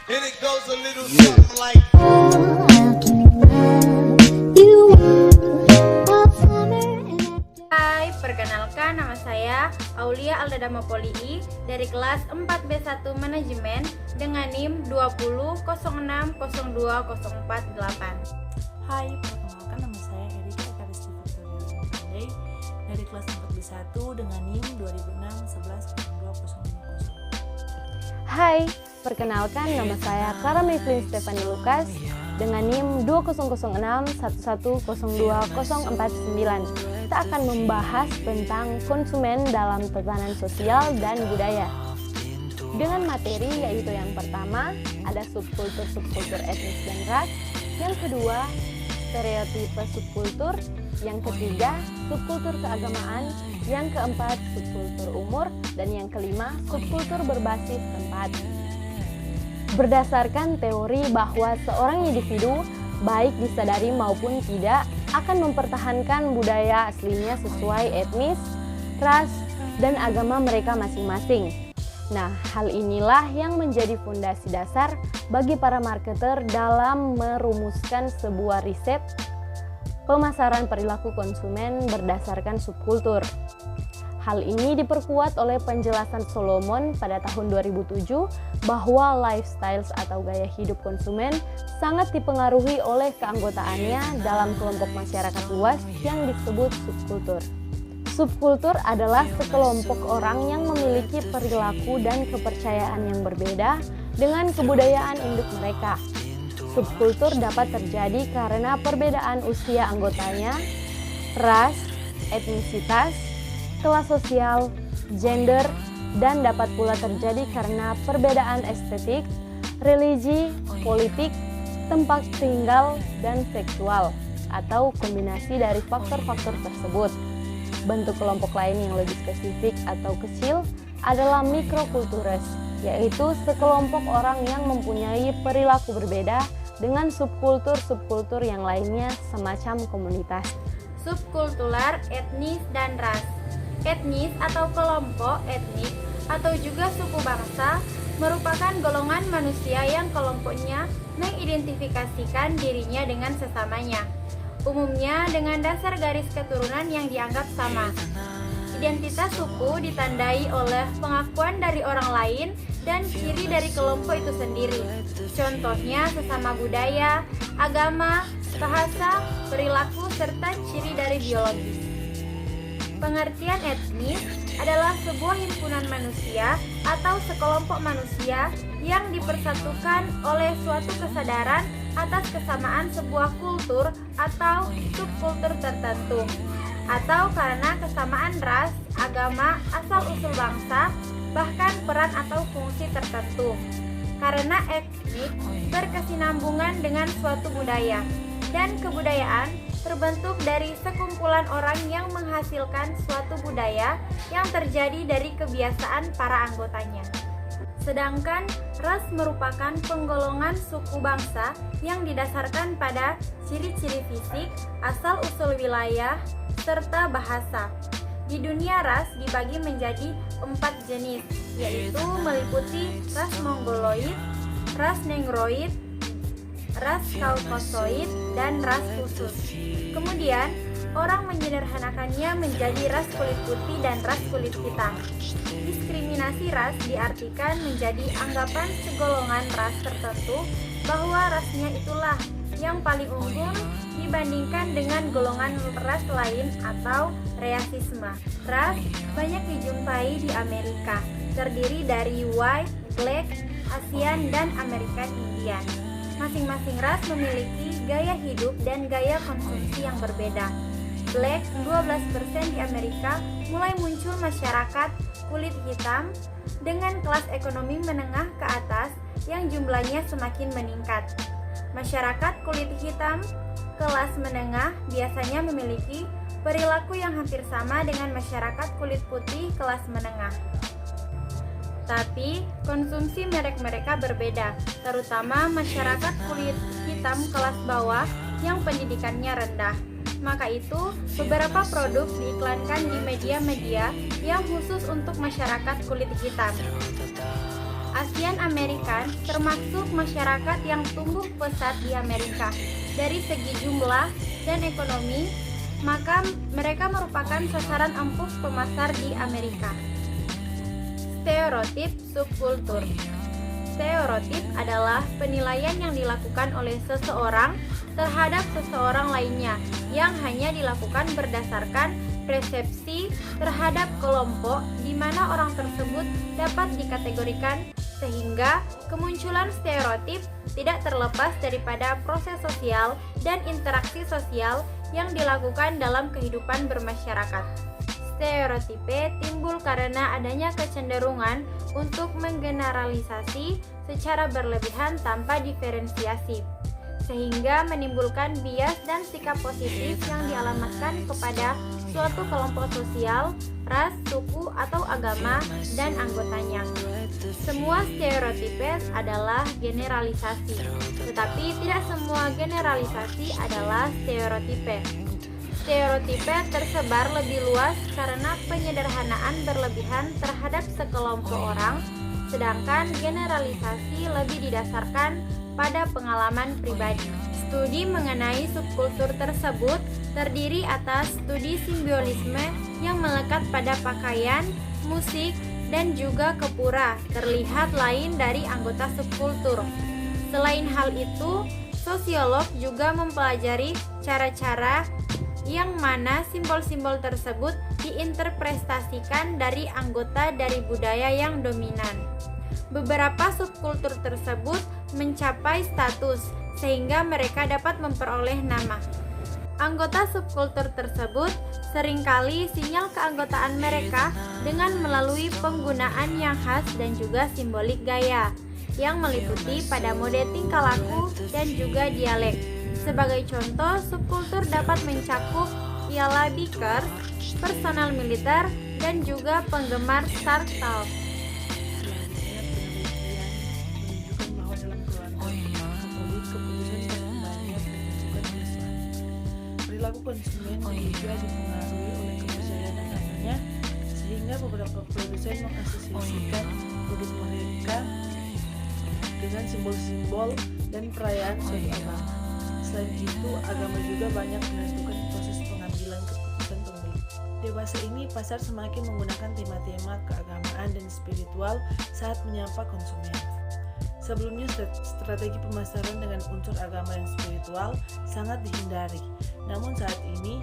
And it goes a little something like Hai, perkenalkan nama saya Aulia Aldadama Polii dari kelas 4B1 Manajemen dengan NIM 2006020448. Hai, perkenalkan nama saya Erika Ekaristi Victoria Pandey dari kelas 4B1 dengan NIM 2006-11-20250. Hai, perkenalkan nama saya Clara Mifflin Stefani Lukas dengan NIM 2006-1102-049. Kita akan membahas tentang konsumen dalam tatanan sosial dan budaya. Dengan materi yaitu yang pertama, ada subkultur etnis dan ras. Yang kedua, stereotipe subkultur. Yang ketiga, subkultur keagamaan. Yang keempat, subkultur umur. Dan yang kelima, subkultur berbasis tempat. Berdasarkan teori bahwa seorang individu, baik disadari maupun tidak, akan mempertahankan budaya aslinya sesuai etnis, ras, dan agama mereka masing-masing. Nah, hal inilah yang menjadi fondasi dasar bagi para marketer dalam merumuskan sebuah riset pemasaran perilaku konsumen berdasarkan subkultur. Hal ini diperkuat oleh penjelasan Solomon pada tahun 2007 bahwa lifestyles atau gaya hidup konsumen sangat dipengaruhi oleh keanggotaannya dalam kelompok masyarakat luas yang disebut subkultur. Subkultur adalah sekelompok orang yang memiliki perilaku dan kepercayaan yang berbeda dengan kebudayaan induk mereka. Subkultur dapat terjadi karena perbedaan usia anggotanya, ras, etnisitas, kelas sosial, gender, dan dapat pula terjadi karena perbedaan estetik, religi, politik, tempat tinggal, dan seksual, atau kombinasi dari faktor-faktor tersebut. Bentuk kelompok lain yang lebih spesifik atau kecil adalah mikrokultures, yaitu sekelompok orang yang mempunyai perilaku berbeda dengan subkultur-subkultur yang lainnya semacam komunitas. Subkultural, etnis, dan ras. Etnis atau kelompok etnik atau juga suku bangsa merupakan golongan manusia yang kelompoknya mengidentifikasikan dirinya dengan sesamanya, umumnya dengan dasar garis keturunan yang dianggap sama. Identitas suku ditandai oleh pengakuan dari orang lain dan ciri dari kelompok itu sendiri. Contohnya sesama budaya, agama, bahasa, perilaku, serta ciri dari biologis. Pengertian etnis adalah sebuah himpunan manusia atau sekelompok manusia yang dipersatukan oleh suatu kesadaran atas kesamaan sebuah kultur atau subkultur tertentu, atau karena kesamaan ras, agama, asal-usul bangsa, bahkan peran atau fungsi tertentu. Karena etnik berkesinambungan dengan suatu budaya, dan kebudayaan terbentuk dari sekumpulan orang yang menghasilkan suatu budaya yang terjadi dari kebiasaan para anggotanya. Sedangkan ras merupakan penggolongan suku bangsa yang didasarkan pada ciri-ciri fisik, asal-usul wilayah, serta bahasa. Di dunia ras dibagi menjadi 4 jenis, yaitu meliputi ras Mongoloid, ras Negroid, ras Kaukasoid, dan ras khusus. Kemudian, orang menyederhanakannya menjadi ras kulit putih dan ras kulit hitam. Diskriminasi ras diartikan menjadi anggapan segolongan ras tertentu bahwa rasnya itulah yang paling unggul dibandingkan dengan golongan ras lain atau reasisme. Ras banyak dijumpai di Amerika, terdiri dari White, Black, Asian, dan American Indian. Masing-masing ras memiliki gaya hidup dan gaya konsumsi yang berbeda. Black 12% di Amerika mulai muncul masyarakat kulit hitam dengan kelas ekonomi menengah ke atas yang jumlahnya semakin meningkat. Masyarakat kulit hitam kelas menengah biasanya memiliki perilaku yang hampir sama dengan masyarakat kulit putih kelas menengah. Tapi, konsumsi mereka berbeda, terutama masyarakat kulit hitam kelas bawah yang pendidikannya rendah. Maka itu, beberapa produk diiklankan di media-media yang khusus untuk masyarakat kulit hitam. Asian American termasuk masyarakat yang tumbuh pesat di Amerika dari segi jumlah dan ekonomi, maka mereka merupakan sasaran empuk pemasar di Amerika. Stereotip subkultur. Stereotip adalah penilaian yang dilakukan oleh seseorang terhadap seseorang lainnya yang hanya dilakukan berdasarkan persepsi terhadap kelompok di mana orang tersebut dapat dikategorikan, sehingga kemunculan stereotip tidak terlepas daripada proses sosial dan interaksi sosial yang dilakukan dalam kehidupan bermasyarakat. Stereotipe timbul karena adanya kecenderungan untuk menggeneralisasi secara berlebihan tanpa diferensiasi, sehingga menimbulkan bias dan sikap positif yang dialamatkan kepada suatu kelompok sosial, ras, suku, atau agama dan anggotanya. Semua stereotipe adalah generalisasi, tetapi tidak semua generalisasi adalah stereotipe. Stereotipe tersebar lebih luas karena penyederhanaan berlebihan terhadap sekelompok orang, sedangkan generalisasi lebih didasarkan pada pengalaman pribadi. Studi mengenai subkultur tersebut terdiri atas studi simbiolisme yang melekat pada pakaian, musik, dan juga kepura terlihat lain dari anggota subkultur. Selain hal itu, sosiolog juga mempelajari cara-cara yang mana simbol-simbol tersebut diinterpretasikan dari anggota dari budaya yang dominan. Beberapa subkultur tersebut mencapai status sehingga mereka dapat memperoleh nama. Anggota subkultur tersebut seringkali sinyal keanggotaan mereka dengan melalui penggunaan yang khas dan juga simbolik gaya yang meliputi pada mode tingkah laku dan juga dialek. Sebagai contoh, subkultur dapat mencakup ialah bikers, personal militer, dan juga penggemar Star Talk. Perilaku konsumen juga dipengaruhi oleh kepercayaan agamanya, sehingga beberapa produsen mengasosiasikan produk mereka dengan simbol-simbol dan perayaan suatu agama. Selain itu, agama juga banyak menentukan proses pengambilan keputusan pembeli. Dewasa ini, pasar semakin menggunakan tema-tema keagamaan dan spiritual saat menyapa konsumen. Sebelumnya, strategi pemasaran dengan unsur agama dan spiritual sangat dihindari. Namun saat ini,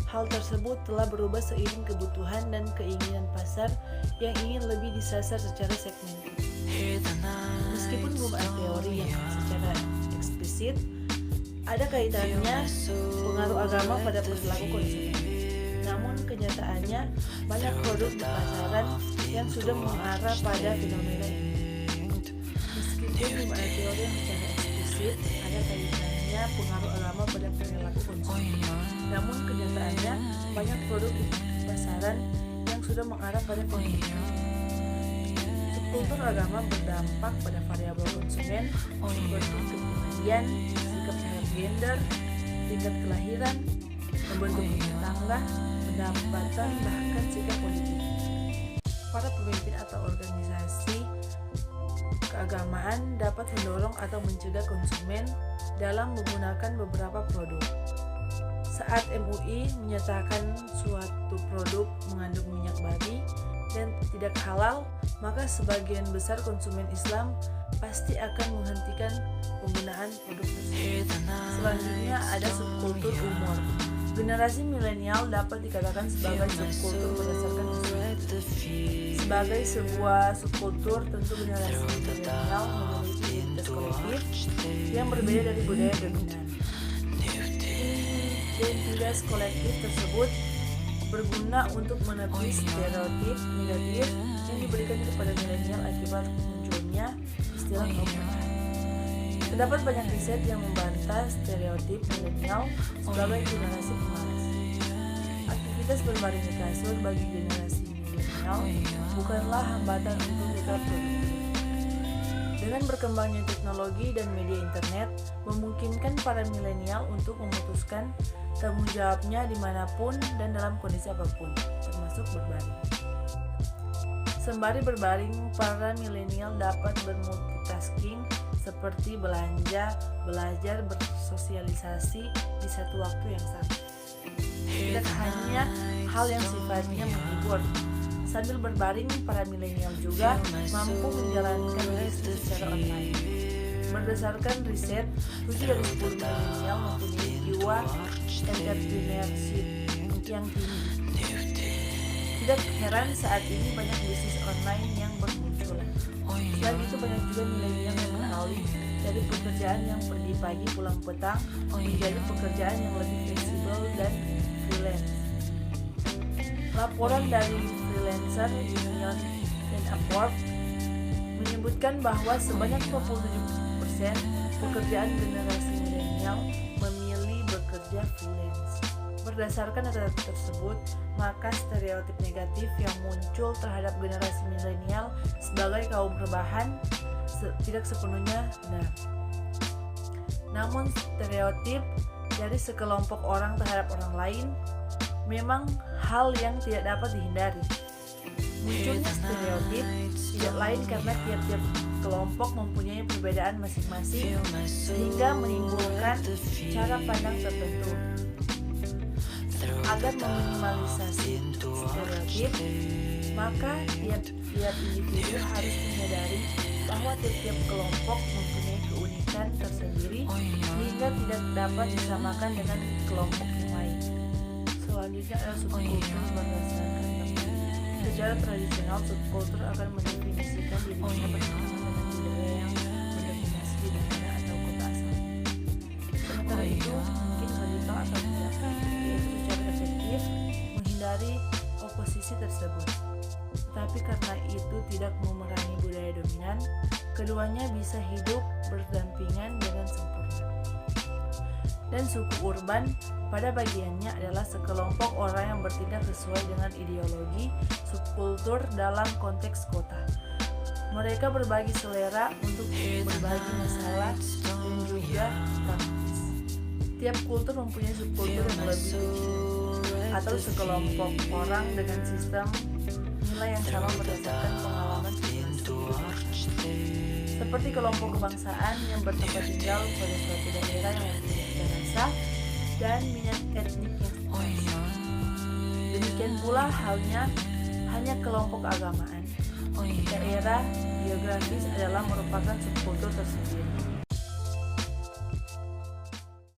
hal tersebut telah berubah seiring kebutuhan dan keinginan pasar yang ingin lebih disasar secara segmented. Meskipun belum ada teori yang secara eksplisit, ada kaitannya pengaruh agama pada perilaku konsumen. Namun kenyataannya, banyak produk di pasaran yang sudah mengarah pada fenomena ini. Meskipun belum ada teori yang secara eksplisit, ada kaitannya pengaruh agama pada perilaku konsumen. Namun kenyataannya, banyak produk di pasaran yang sudah mengarah pada fenomena ini. Subkultur agama berdampak pada variabel konsumen seperti kepribadian, sikap terhadap gender, tingkat kelahiran, membentuk rumah tangga, pendapatan, bahkan sikap politik. Para pemimpin atau organisasi keagamaan dapat mendorong atau mencegah konsumen dalam menggunakan beberapa produk. Saat MUI menyatakan suatu produk mengandung minyak babi dan tidak halal, maka sebagian besar konsumen Islam pasti akan menghentikan penggunaan produk tersebut. Selanjutnya ada subkultur umur. Generasi milenial dapat dikatakan sebagai subkultur berdasarkan usia. Sebagai sebuah subkultur, tentu generasi milenial memiliki identitas kolektif yang berbeda dari budaya dominan. Identitas kolektif tersebut berguna untuk menepis stereotip negatif yang diberikan kepada milenial akibat munculnya istilah kaum muda. Terdapat banyak riset yang membantah stereotip milenial sebagai generasi pemalas. Aktivitas berbaring di kasur bagi generasi milenial bukanlah hambatan untuk tetap produktif. Dengan berkembangnya teknologi dan media internet, memungkinkan para milenial untuk memutuskan tanggung jawabnya dimanapun dan dalam kondisi apapun, termasuk berbaring. Sembari berbaring, para milenial dapat bermultitasking seperti belanja, belajar, bersosialisasi di satu waktu yang sama. Tidak hanya hal yang sifatnya menghibur. Sambil berbaring, para milenial juga mampu menjalankan bisnis secara online. Berdasarkan riset, 7 dari 10 milenial mempunyai jiwa entrepreneurship yang tinggi. Tidak heran saat ini banyak bisnis online yang bermunculan. Selain itu banyak juga milenial yang beralih dari pekerjaan yang pergi pagi pulang petang menjadi pekerjaan yang lebih fleksibel dan freelance. Laporan dari Freelancer Union dan Upwork menyebutkan bahwa sebanyak 27% pekerjaan generasi milenial memilih bekerja freelance. Berdasarkan data tersebut, maka stereotip negatif yang muncul terhadap generasi milenial sebagai kaum rebahan tidak sepenuhnya benar. Namun stereotip dari sekelompok orang terhadap orang lain memang hal yang tidak dapat dihindari. Munculnya stereotip tidak lain karena tiap-tiap kelompok mempunyai perbedaan masing-masing sehingga menimbulkan cara pandang tertentu. Agar meminimalisasi stereotip, maka tiap-tiap individu harus menyadari bahwa tiap-tiap kelompok mempunyai keunikan tersendiri sehingga tidak dapat disamakan dengan kelompok yang lain. Selanjutnya adalah subkultur berdasarkan topik. Secara tradisional, subkultur akan mendefinisikan dirinya bertentangan dengan budaya yang mendominasi di negara atau kota asal. Sementara itu, mungkin radikal atau tidak, yaitu secara efektif menghindari oposisi tersebut. Tetapi karena itu tidak memerangi budaya dominan, keduanya bisa hidup berdampingan dengan sempurna. Dan suku urban pada bagiannya adalah sekelompok orang yang bertindak sesuai dengan ideologi subkultur dalam konteks kota. Mereka berbagi selera untuk berbagi masalah dan juga praktis. Tiap kultur mempunyai subkultur yang lebih kecil atau sekelompok orang dengan sistem nilai yang sama berdasarkan pengalaman seperti kelompok kebangsaan yang bertempat tinggal pada suatu daerah yang mempunyai rasa dan minat etnik yang sama. Demikian pula halnya hanya kelompok keagamaan. Daerah geografis adalah merupakan subkultur tersendiri.